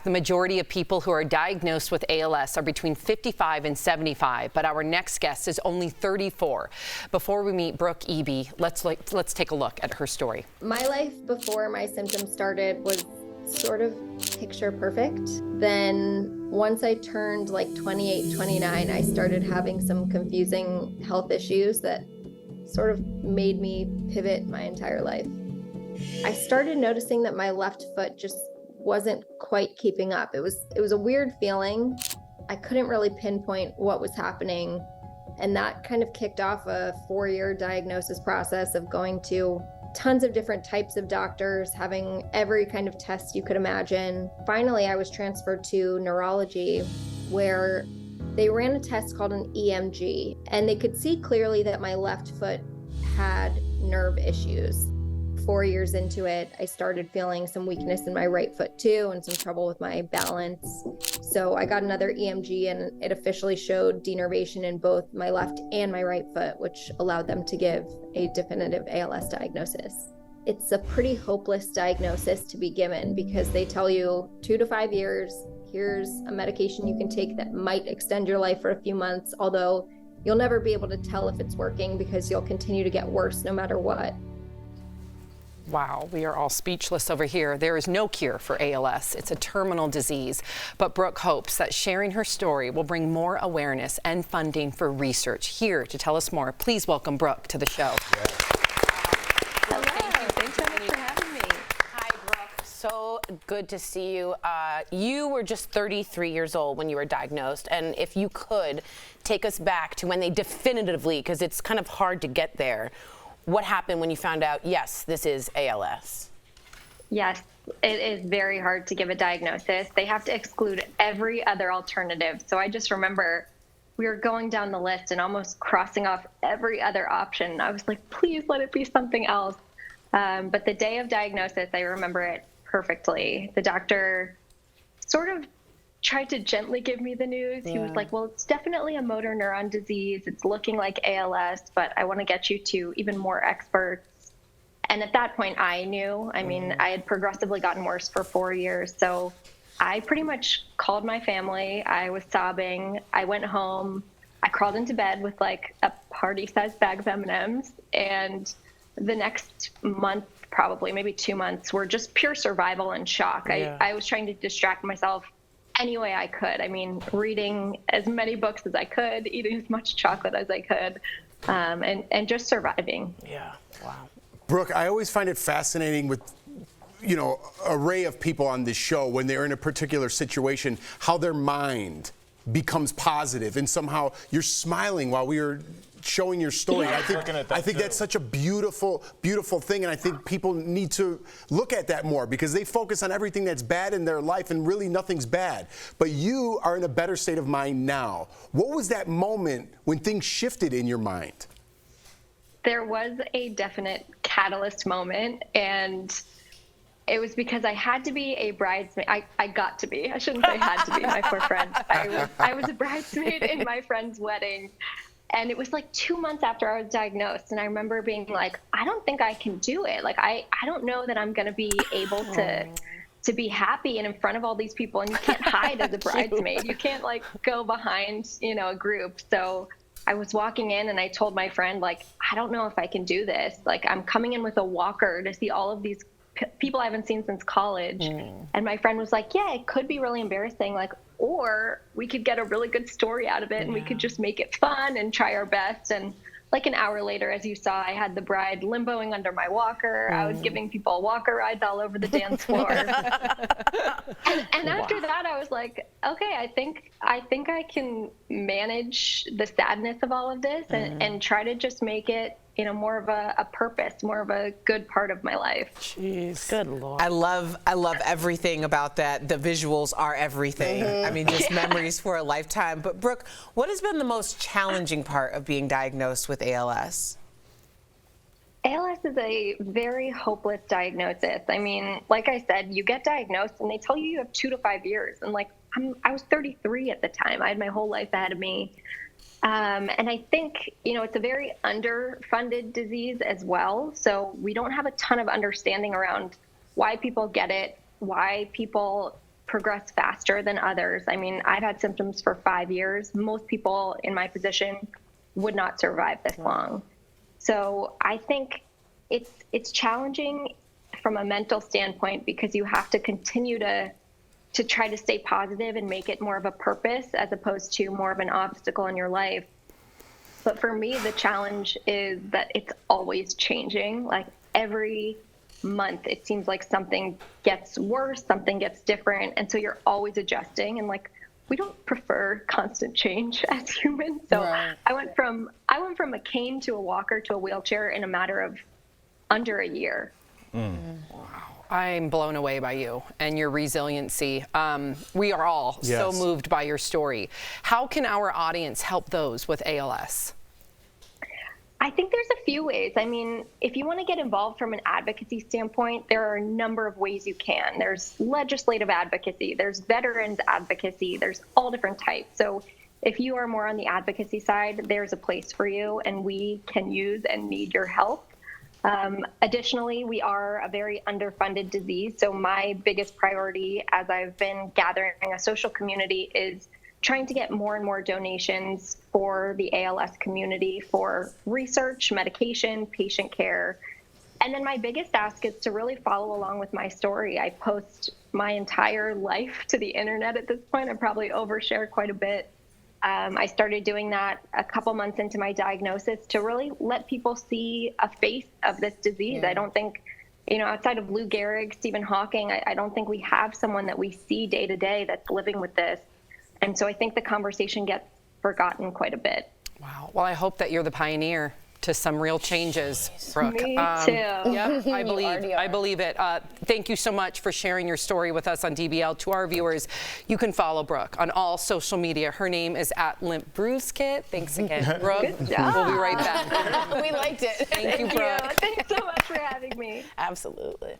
fact, the majority of people who are diagnosed with ALS are between 55 and 75, but our next guest is only 34. Before we meet Brooke Eby, let's take a look at her story. My life before my symptoms started was sort of picture perfect. Then once I turned like 28, 29, I started having some confusing health issues that sort of made me pivot my entire life. I started noticing that my left foot just wasn't quite keeping up. It was a weird feeling. I couldn't really pinpoint what was happening. And that kind of kicked off a 4-year diagnosis process of going to tons of different types of doctors, having every kind of test you could imagine. Finally, I was transferred to neurology, where they ran a test called an EMG, and they could see clearly that my left foot had nerve issues. 4 years into it, I started feeling some weakness in my right foot too, and some trouble with my balance. So I got another EMG, and it officially showed denervation in both my left and my right foot, which allowed them to give a definitive ALS diagnosis. It's a pretty hopeless diagnosis to be given because they tell you 2 to 5 years, here's a medication you can take that might extend your life for a few months, although you'll never be able to tell if it's working because you'll continue to get worse no matter what. Wow, we are all speechless over here. There is no cure for ALS. It's a terminal disease. But Brooke hopes that sharing her story will bring more awareness and funding for research. Here to tell us more, please welcome Brooke to the show. Hello. Thanks so much for having me. Hi, Brooke. So good to see you. You were just 33 years old when you were diagnosed. And if you could take us back to when they definitively, because it's kind of hard to get there, what happened when you found out, yes, this is ALS? Yes, it is very hard to give a diagnosis. They have to exclude every other alternative. So I just remember we were going down the list and almost crossing off every other option. I was like, please let it be something else. But the day of diagnosis, I remember it perfectly. The doctor sort of tried to gently give me the news. He was like, well, it's definitely a motor neuron disease. It's looking like ALS, but I want to get you to even more experts. And at that point, I knew. I mean, I had progressively gotten worse for 4 years. So I pretty much called my family. I was sobbing. I went home. I crawled into bed with like a party-sized bag of M&Ms. And the next month, probably maybe 2 months, were just pure survival and shock. I was trying to distract myself any way I could. I mean, reading as many books as I could, eating as much chocolate as I could, and just surviving. Yeah, wow. Brooke, I always find it fascinating with, array of people on this show when they're in a particular situation, how their mind becomes positive, and somehow you're smiling while we are showing your story. Yeah. I think that's such a beautiful thing, and I think people need to look at that more because they focus on everything that's bad in their life, and really nothing's bad. But you are in a better state of mind now. What was that moment when things shifted in your mind? There was a definite catalyst moment, and it was because I had to be a bridesmaid. I got to be. I shouldn't say had to be, my poor friend. I was a bridesmaid in my friend's wedding. And it was like 2 months after I was diagnosed. And I remember being like, I don't think I can do it. Like, I don't know that I'm going to be able to be happy and in front of all these people. And you can't hide as a bridesmaid. You can't like go behind, a group. So I was walking in and I told my friend, like, I don't know if I can do this. Like, I'm coming in with a walker to see all of these people I haven't seen since college. And my friend was like, yeah, it could be really embarrassing. Like, or we could get a really good story out of it and we could just make it fun and try our best. And like an hour later, as you saw, I had the bride limboing under my walker. I was giving people walker rides all over the dance floor. and after that, I was like, okay, I think I can manage the sadness of all of this and try to just make it more of a purpose, more of a good part of my life. Jeez, good Lord. I love everything about that. The visuals are everything. I mean, just memories for a lifetime. But Brooke, what has been the most challenging part of being diagnosed with ALS? ALS is a very hopeless diagnosis. I mean, like I said, you get diagnosed and they tell you have 2 to 5 years. And like, I was 33 at the time. I had my whole life ahead of me. And I think, it's a very underfunded disease as well. So we don't have a ton of understanding around why people get it, why people progress faster than others. I mean, I've had symptoms for 5 years. Most people in my position would not survive this long. So I think it's challenging from a mental standpoint because you have to continue to try to stay positive and make it more of a purpose as opposed to more of an obstacle in your life. But for me, the challenge is that it's always changing. Like every month, it seems like something gets worse, something gets different. And so you're always adjusting. And like, we don't prefer constant change as humans. So Right. I went from a cane to a walker to a wheelchair in a matter of under a year. I'm blown away by you and your resiliency. We are all so Yes. moved by your story. How can our audience help those with ALS? I think there's a few ways. I mean, if you want to get involved from an advocacy standpoint, there are a number of ways you can. There's legislative advocacy, there's veterans advocacy, there's all different types. So if you are more on the advocacy side, there's a place for you, and we can use and need your help. Additionally, we are a very underfunded disease. So my biggest priority as I've been gathering a social community is trying to get more and more donations for the ALS community for research, medication, patient care. And then my biggest ask is to really follow along with my story. I post my entire life to the internet at this point. I probably overshare quite a bit. I started doing that a couple months into my diagnosis to really let people see a face of this disease. Yeah. I don't think, outside of Lou Gehrig, Stephen Hawking, I don't think we have someone that we see day to day that's living with this. And so I think the conversation gets forgotten quite a bit. Wow. Well, I hope that you're the pioneer to some real changes, Brooke. Me too. Yeah, I already are. believe it. Thank you so much for sharing your story with us on DBL. To our viewers, you can follow Brooke on all social media. Her name is @LimpBruiseKit. Thanks again, Brooke. Good job. We'll be right back. We liked it. Thank you, Brooke. Thanks so much for having me. Absolutely.